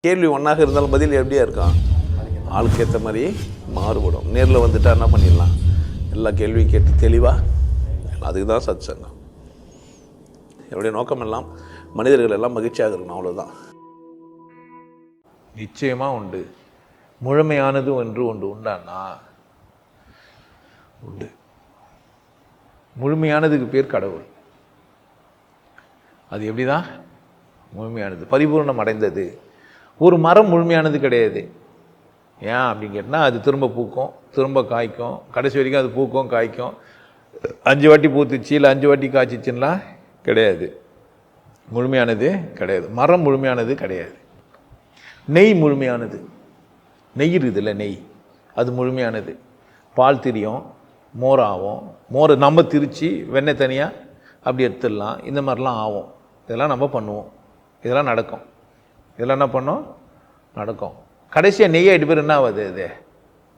கேள்வி ஒன்றாக இருந்தாலும் பதில் எப்படியா இருக்கான், ஆளுக்கு ஏற்ற மாதிரி மாறுபடும். நேரில் வந்துட்டால் என்ன பண்ணிடலாம், எல்லா கேள்வியும் கேட்டு தெளிவாக. அதுக்கு தான் சத் சங்கம். என்னுடைய நோக்கம் எல்லாம் மனிதர்கள் எல்லாம் மகிழ்ச்சியாக இருக்கணும், அவ்வளோதான். நிச்சயமாக உண்டு. முழுமையானது என்று ஒன்று உண்டானா உண்டு. முழுமையானதுக்கு பேர் கடவுள். அது எப்படி தான் முழுமையானது, பரிபூர்ணம் அடைந்தது. ஒரு மரம் முழுமையானது கிடையாது. ஏன் அப்படின்னு கேட்டால், அது திரும்ப பூக்கும், திரும்ப காய்க்கும், கடைசி வரைக்கும் அது பூக்கும் காய்க்கும். 5 வாட்டி பூத்துச்சு இல்லை 5 வாட்டி காய்ச்சிச்சுன்னா கிடையாது, முழுமையானது கிடையாது. மரம் முழுமையானது கிடையாது. நெய் முழுமையானது. நெய் இருக்குதுல்ல, நெய், அது முழுமையானது. பால் திரியும், மோராகும். மோரை நம்ம திரித்து வெண்ணெய் தனியாக அப்படி எடுத்துடலாம். இந்த மாதிரிலாம் ஆகும். இதெல்லாம் நம்ம பண்ணுவோம், இதெல்லாம் நடக்கும். இதெல்லாம் என்ன பண்ணோம், நடக்கும். கடைசியாக நெய் ஆகிட்டு பேர் என்ன ஆகாது, அது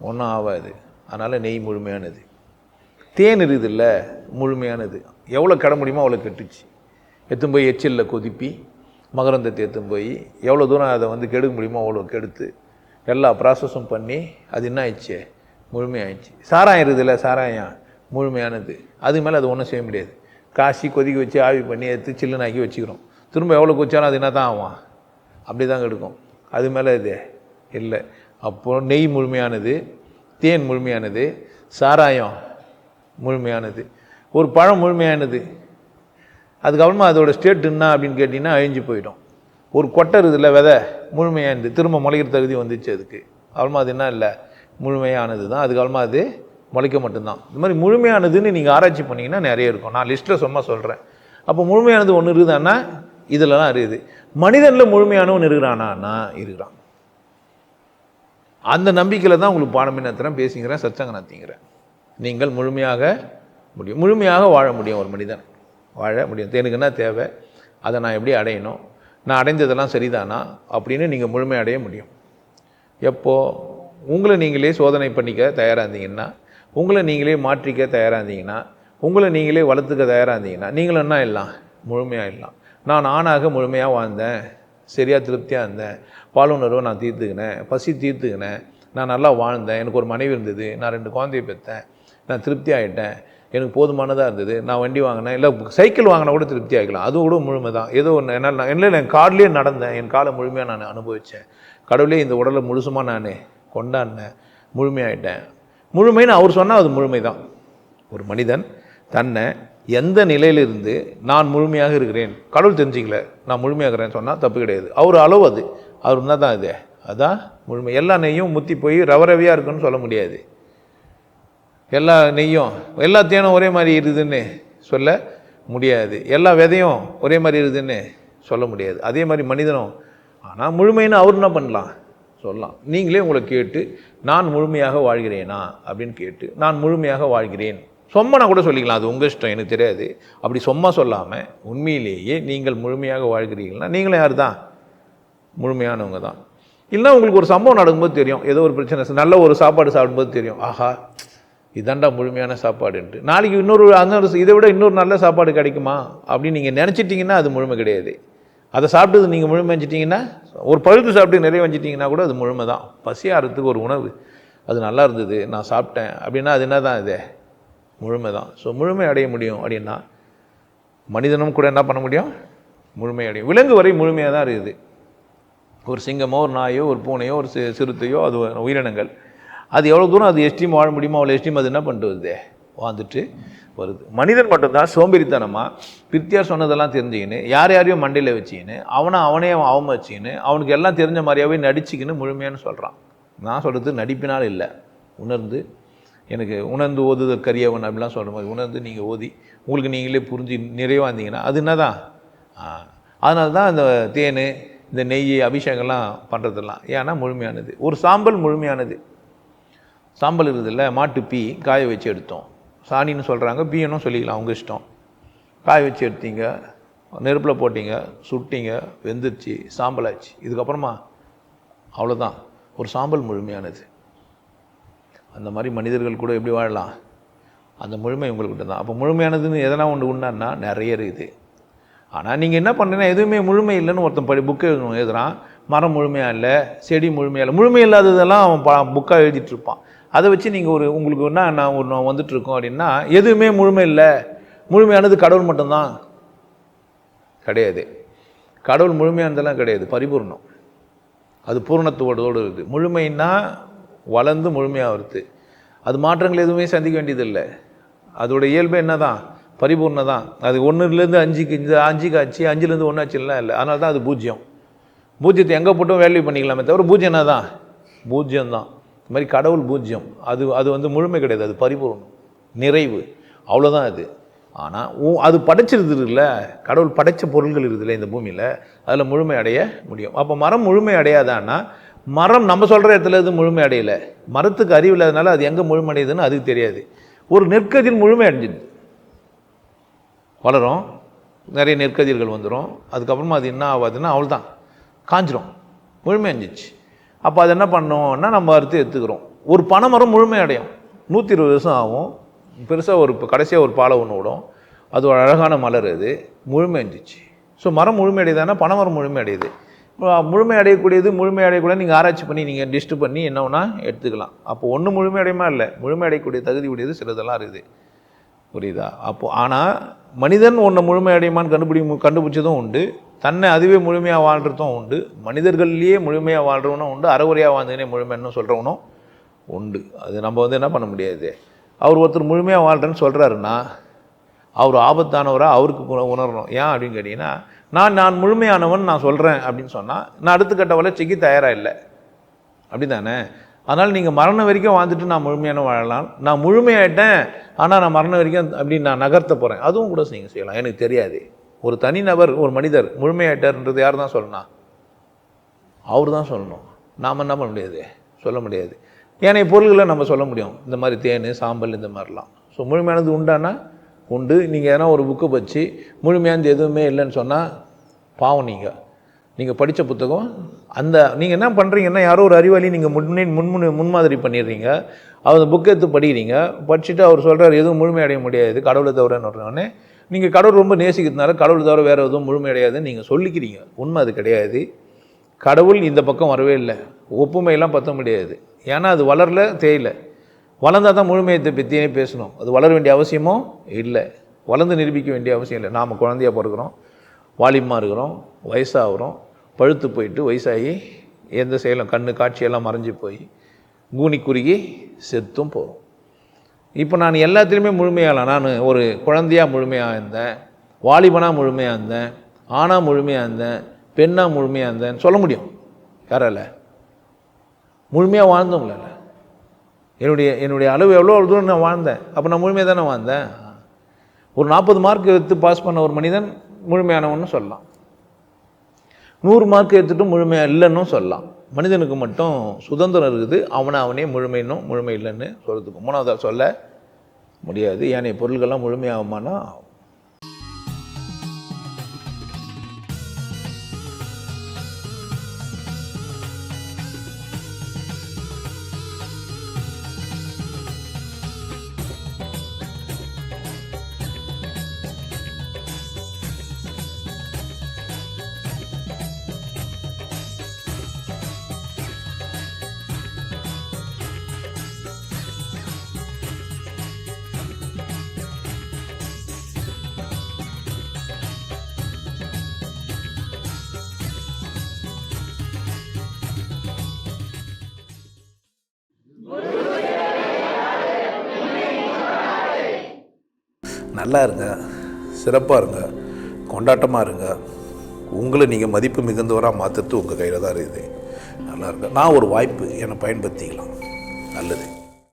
ஒன்றும் ஆகாது. அதனால் நெய் முழுமையானது. தேன் இருக்குதுல்ல, முழுமையானது. எவ்வளோ கெட முடியுமோ அவ்வளோ கெட்டுச்சு. எடுத்துன்னு போய் எச்சிலில் கொதிப்பி மகரந்தத்தை எடுத்துன்னு போய் எவ்வளோ தூரம் அதை வந்து கெடுக்க முடியுமோ அவ்வளோ கெடுத்து எல்லா ப்ராசஸும் பண்ணி அது என்ன ஆயிடுச்சு, முழுமையாயிடுச்சு. சாராயம் இருக்குதுல்ல, சாராயம் முழுமையானது. அதுக்கு மேலே அது ஒன்றும் செய்ய முடியாது. காசி கொதிக்க வச்சு ஆவி பண்ணி எடுத்து சில்லுனாக்கி வச்சுக்கிறோம். திரும்ப எவ்வளோ கொச்சாலும் அது என்ன தான் ஆகும், அப்படி தான் கெடுக்கும். அது மேலே இது இல்லை. அப்போது நெய் முழுமையானது, தேன் முழுமையானது, சாராயம் முழுமையானது, ஒரு பழம் முழுமையானது. அதுக்கப்புறமா அதோடய ஸ்டேட் என்ன அப்படின்னு கேட்டிங்கன்னா அழிஞ்சு போயிடும். ஒரு கொட்டை இருக்குதுல்ல, விதை முழுமையானது, திரும்ப முளைக்கிற தகுதி வந்துச்சு அதுக்கு. அப்புறமா அது என்ன இல்லை, முழுமையானது தான். அதுக்கப்புறமா அது முளைக்க மட்டும்தான். இது மாதிரி முழுமையானதுன்னு நீங்கள் ஆராய்ச்சி பண்ணிங்கன்னா நிறைய இருக்கும். நான் லிஸ்ட்டில் சும்மா சொல்கிறேன். அப்போ முழுமையானது ஒன்று இருக்குதான்னா இதிலலாம் இருக்குது. மனிதனில் முழுமையானவன் இருக்கிறானா இருக்கிறான். அந்த நம்பிக்கையில் தான் உங்களுக்கு பாடமே நடத்துகிறேன், பேசிக்கிறேன், சச்சங்க நடத்திக்கிறேன். நீங்கள் முழுமையாக முடியும், முழுமையாக வாழ முடியும். ஒரு மனிதன் வாழ முடியும். எனக்கு என்ன தேவை, அதை நான் எப்படி அடையணும், நான் அடைந்ததெல்லாம் சரிதானா அப்படின்னு நீங்கள் முழுமை அடைய முடியும். எப்போது உங்களை நீங்களே சோதனை பண்ணிக்க தயாராக இருந்தீங்கன்னா, உங்களை நீங்களே மாற்றிக்க தயாராக இருந்தீங்கன்னா, உங்களை நீங்களே வளர்த்துக்க தயாராக இருந்தீங்கன்னா, நீங்களும் என்ன எல்லாம் முழுமையாக இல்லாம். நான் ஆணாக முழுமையாக வாழ்ந்தேன், சரியாக திருப்தியாக இருந்தேன், பாலுணர்வை நான் தீர்த்துக்கினேன், பசி தீர்த்துக்கினேன், நான் நல்லா வாழ்ந்தேன், எனக்கு ஒரு மனைவி இருந்தது, நான் 2 குழந்தையை பெற்றேன், நான் திருப்தி ஆகிட்டேன், எனக்கு போதுமானதாக இருந்தது, நான் வண்டி வாங்கினேன், இல்லை சைக்கிள் வாங்கினா கூட திருப்தி ஆகிக்கலாம், அது கூட முழுமை தான். ஏதோ ஒன்று என்னால் என் கார்லேயே நடந்தேன், என் காலை முழுமையாக நான் அனுபவித்தேன், கடவுளே இந்த உடலை முழுசுமாக நான் கொண்டாடினேன், முழுமையாயிட்டேன். முழுமைன்னு அவர் சொன்னால் அது முழுமை தான். ஒரு மனிதன் தன்னை எந்த நிலையிலிருந்து நான் முழுமையாக இருக்கிறேன், கடவுள் தெரிஞ்சிக்கல நான் முழுமையாக இருக்கிறேன்னு சொன்னால் தப்பு கிடையாது. அவர் அளவு அது, அவர் இருந்தால் தான் இது, அதான் முழுமை. எல்லா நெய்யும் முத்தி போய் ரவரவியாக இருக்குன்னு சொல்ல முடியாது. எல்லா நெய்யும் எல்லா தேனும் ஒரே மாதிரி இருக்குதுன்னு சொல்ல முடியாது. எல்லா விதையும் ஒரே மாதிரி இருக்குதுன்னு சொல்ல முடியாது. அதே மாதிரி மனிதனும். ஆனால் முழுமைன்னு அவர் என்ன பண்ணலாம் சொல்லலாம். நீங்களே உங்களை கேட்டு நான் முழுமையாக வாழ்கிறேனா அப்படின்னு கேட்டு நான் முழுமையாக வாழ்கிறேன் சும்மா நான் கூட சொல்லிக்கலாம், அது உங்கள் இஷ்டம், எனக்கு தெரியாது. அப்படி சும்மா சொல்லாமல் உண்மையிலேயே நீங்கள் முழுமையாக வாழ்கிறீர்கள்னா நீங்களும் யார் தான், முழுமையானவங்க தான். இல்லைன்னா உங்களுக்கு ஒரு சம்பவம் நடக்கும்போது தெரியும், ஏதோ ஒரு பிரச்சனை, நல்ல ஒரு சாப்பாடு சாப்பிடும்போது தெரியும், ஆஹா இதாண்டா முழுமையான சாப்பாடுன்ட்டு. நாளைக்கு இதை விட இன்னொரு நல்ல சாப்பாடு கிடைக்குமா அப்படின்னு நீங்கள் நினச்சிட்டிங்கன்னா அது முழுமை கிடையாது. அதை சாப்பிட்டது நீங்கள் முழுமை வஞ்சிட்டிங்கன்னா, ஒரு பழுத்து சாப்பிட்டு நிறைய வஞ்சிட்டிங்கன்னா கூட அது முழுமை தான். பசியாகிறதுக்கு ஒரு உணவு, அது நல்லா இருந்தது நான் சாப்பிட்டேன் அப்படின்னா அது என்ன தான், இது முழுமை தான். ஸோ முழுமை அடைய முடியும் அப்படின்னா மனிதனும் கூட என்ன பண்ண முடியும், முழுமை அடையும். விலங்கு வரை முழுமையாக தான் இருக்குது. ஒரு சிங்கமோ ஒரு நாயோ ஒரு பூனையோ ஒரு சிறுத்தையோ அது உயிரினங்கள், அது எவ்வளோ தூரம் அது எஸ்டீம் வாழ முடியுமோ அவ்வளோ எஸ்டீம் அது என்ன பண்ணிட்டு வருது, வாழ்ந்துட்டு வருது. மனிதன் மட்டும்தான் சோம்பேறித்தனமாக பிரித்தியார் சொன்னதெல்லாம் தெரிஞ்சுக்கின்னு யாரையும் மண்டையில் வச்சுக்கின்னு அவனே அவமதிச்சிக்கின்னு அவனுக்கு எல்லாம் தெரிஞ்ச மாதிரியாவே நடிச்சுக்கின்னு முழுமையானு சொல்கிறான். நான் சொல்கிறது நடிப்பினால் இல்லை, உணர்ந்து எனக்கு உணர்ந்து ஓதுதல் கரியவன் அப்படிலாம் சொல்கிற மாதிரி உணர்ந்து நீங்கள் ஓதி உங்களுக்கு நீங்களே புரிஞ்சு நிறைவாக இருந்தீங்கன்னா அது என்ன தான். அதனால தான் இந்த தேன் இந்த நெய் அபிஷேகம்லாம் பண்ணுறதெல்லாம் ஏன்னா முழுமையானது. ஒரு சாம்பல் முழுமையானது. சாம்பல் இருக்குதில்ல, மாட்டு பீ காய வச்சு எடுத்தோம், சாணின்னு சொல்கிறாங்க, பீயனும் சொல்லிக்கலாம், அவங்க இஷ்டம். காய வச்சு எடுத்தீங்க, நெருப்பில் போட்டிங்க, சுட்டிங்க, வெந்துருச்சு, சாம்பலாச்சு. இதுக்கப்புறமா அவ்வளோதான், ஒரு சாம்பல் முழுமையானது. அந்த மாதிரி மனிதர்கள் கூட எப்படி வாழலாம், அந்த முழுமை உங்கள்கிட்ட தான். அப்போ முழுமையானதுன்னு எதனா ஒன்று உண்டான்னா நிறைய இருக்குது. ஆனால் நீங்கள் என்ன பண்ணுறீங்கன்னா எதுவுமே முழுமை இல்லைன்னு ஒருத்தன் புக்கு எழுதுறான், மரம் முழுமையாக இல்லை, செடி முழுமையாக இல்லை, முழுமை இல்லாததெல்லாம் அவன் புக்காக எழுதிட்டு இருப்பான். அதை வச்சு நீங்கள் உங்களுக்கு என்ன நான் ஒன்று வந்துட்டுருக்கோம் அப்படின்னா, எதுவுமே முழுமை இல்லை, முழுமையானது கடவுள் மட்டும்தான் கிடையாது. கடவுள் முழுமையானதெல்லாம் கிடையாது, பரிபூர்ணம். அது பூர்ணத்தோடு இருக்குது. முழுமைன்னா வளர்ந்து முழுமையாக வருது. அது மாற்றங்கள் எதுவுமே சந்திக்க வேண்டியதில்லை. அதோட இயல்பு என்ன தான், பரிபூர்ணம் தான். அது 1லேருந்து 5க்கு, இந்த 5க்கு ஆச்சு, 5லேருந்து 1 ஆச்சுலாம் இல்லை. அதனால தான் அது பூஜ்ஜியம். பூஜ்ஜியத்தை எங்கே போட்டும் வேல்யூ பண்ணிக்கலாமே தவிர பூஜ்ஜியம் என்ன தான், பூஜ்ஜியம் தான். இது மாதிரி கடவுள் பூஜ்ஜியம். அது முழுமை கிடையாது, அது பரிபூர்ணம், நிறைவு, அவ்வளோதான் அது. ஆனால் அது படைச்சிருதுல, கடவுள் படைத்த பொருள்கள் இருக்குதுல்ல இந்த பூமியில், அதில் முழுமை அடைய முடியும். அப்போ மரம் முழுமை அடையாதான்னா, மரம் நம்ம சொல்கிற இடத்துல இது முழுமை அடையலை. மரத்துக்கு அறிவு இல்லாதனால அது எங்கே முழுமை அடையுதுன்னு அதுக்கு தெரியாது. ஒரு நெற்கதிர் முழுமை அடைஞ்சிது, வளரும், நிறைய நெற்கதிர்கள் வந்துடும். அதுக்கப்புறமா அது என்ன ஆகாதுன்னா அவ்வளோதான், காஞ்சிரும், முழுமை அடைஞ்சிச்சு. அப்போ அது என்ன பண்ணோம்னா நம்ம அறுத்து எடுத்துக்கிறோம். ஒரு பனைமரம் முழுமை அடையும், 120 வருஷம் ஆகும். பெருசாக இப்போ கடைசியாக ஒரு பாலை ஒன்று விடும், அது ஒரு அழகான மலர், அது முழுமை அடைஞ்சிச்சு. ஸோ மரம் முழுமை அடையுதானா, பனைமரம் முழுமை அடையுது. முழுமை அடையக்கூடியது முழுமை அடையக்கூடாது நீங்கள் ஆராய்ச்சி பண்ணி நீங்கள் டிஸ்ட் பண்ணி என்னன்னா எடுத்துக்கலாம். அப்போ ஒன்று முழுமை அடையுமா இல்லை, முழுமை அடையக்கூடிய தகுதி உடையது சிலதெல்லாம் இருக்குது, புரியுதா? அப்போது ஆனால் மனிதன் ஒன்று முழுமை அடையுமான்னு கண்டுபிடிச்சதும் உண்டு, தன்னை அதுவே முழுமையாக வாழ்கிறதும் உண்டு, மனிதர்கள்லேயே முழுமையாக வாழ்கிறவனும் உண்டு, அறகுறையாக வாழ்ந்ததுனே முழுமைன்னு சொல்கிறவனும் உண்டு. அது நம்ம என்ன பண்ண முடியாது. அவர் ஒருத்தர் முழுமையாக வாழ்கிறேன்னு சொல்கிறாருன்னா அவர் ஆபத்தானவராக அவருக்கு உணரணும். ஏன் அப்படின்னு கேட்டிங்கன்னா, நான் முழுமையானவன் நான் சொல்கிறேன் அப்படின்னு சொன்னால் நான் அடுத்த கட்ட வளர்ச்சிக்கு தயாராக இல்லை, அப்படி தானே? அதனால் நீங்கள் மரணம் வரைக்கும் வாழ்ந்துட்டு நான் முழுமையான வாழலாம், நான் முழுமையாயிட்டேன் ஆனால் நான் மரணம் வரைக்கும் அப்படின்னு நான் நகர்த்த போகிறேன், அதுவும் கூட நீங்கள் செய்யலாம், எனக்கு தெரியாது. ஒரு தனிநபர், ஒரு மனிதர் முழுமையாயிட்டார்ன்றது யார் தான் சொல்லணும்? அவர் தான் சொல்லணும். நாம் என்ன பண்ண முடியாது, சொல்ல முடியாது. ஏனைய பொருள்களை நம்ம சொல்ல முடியும், இந்த மாதிரி தேன், சாம்பல், இந்த மாதிரிலாம். ஸோ முழுமையானது உண்டானா உண்டு. நீங்கள் எதனா ஒரு புக்கு வச்சு முழுமையானது எதுவுமே இல்லைன்னு சொன்னால் பாவம். நீங்கள் படித்த புத்தகம் நீங்கள் என்ன பண்ணுறீங்கன்னா, யாரோ ஒரு அறிவாளி நீங்கள் முன்மாதிரி பண்ணிடுறீங்க, அந்த புக்கை எடுத்து படிக்கிறீங்க, படிச்சுட்டு அவர் சொல்கிறார் எதுவும் முழுமை அடைய முடியாது கடவுளை தவிரன்னு உடனே நீங்கள் கடவுள் ரொம்ப நேசிக்கிறதுனால கடவுளை தவிர வேறு எதுவும் முழுமை அடையாதுன்னு நீங்கள் சொல்லிக்கிறீங்க. உண்மை அது கிடையாது. கடவுள் இந்த பக்கம் வரவே இல்லை, ஒப்புமையெல்லாம் பற்ற முடியாது. ஏன்னா அது வளரல, தேயிலை. வளர்ந்தால் தான் முழுமையத்தை பற்றியே பேசணும். அது வளர வேண்டிய அவசியமும் இல்லை, வளர்ந்து நிரூபிக்க வேண்டிய அவசியம் இல்லை. நாம் குழந்தையாக பிறக்கிறோம், வாலிபமாக இருக்கிறோம், வயசாகிறோம், பழுத்து போயிட்டு வயசாகி எந்த செயலும் கண்ணு காட்சியெல்லாம் மறைஞ்சி போய் கூனி குறுகி செத்தும் போகிறோம். இப்போ நான் எல்லாத்துலேயுமே முழுமையாகலாம். நான் ஒரு குழந்தையாக முழுமையாக இருந்தேன், வாலிபனாக முழுமையாக இருந்தேன், ஆணாக முழுமையாக இருந்தேன், பெண்ணாக முழுமையாக இருந்தேன்னு சொல்ல முடியும் யாரால? முழுமையாக வாழ்ந்தோம்ல. என்னுடைய அளவு எவ்வளோ தூரம் நான் வாழ்ந்தேன், அப்போ நான் முழுமையாக தானே வாழ்ந்தேன். ஒரு 40 மார்க் எடுத்து பாஸ் பண்ண ஒரு மனிதன் முழுமையானவன்னு சொல்லலாம், 100 மார்க் எடுத்துட்டு முழுமையாக இல்லைன்னு சொல்லலாம். மனிதனுக்கு மட்டும் சுதந்திரம் இருக்குது, அவனே முழுமைன்னும் முழுமை இல்லைன்னு சொல்கிறதுக்கு மூணாவதாக சொல்ல முடியாது. ஏனைய பொருள்கள்லாம் முழுமையாகுமானா நல்லா இருங்க, சிறப்பாக இருங்க, கொண்டாட்டமாக இருங்க. உங்களை நீங்கள் மதிப்பு மிகுந்தவராக மாற்றுறது உங்கள் கையில் தான் இருக்குது. நல்லா இருங்க. நான் ஒரு வாய்ப்பு என்னை பயன்படுத்திக்கலாம். நல்லது.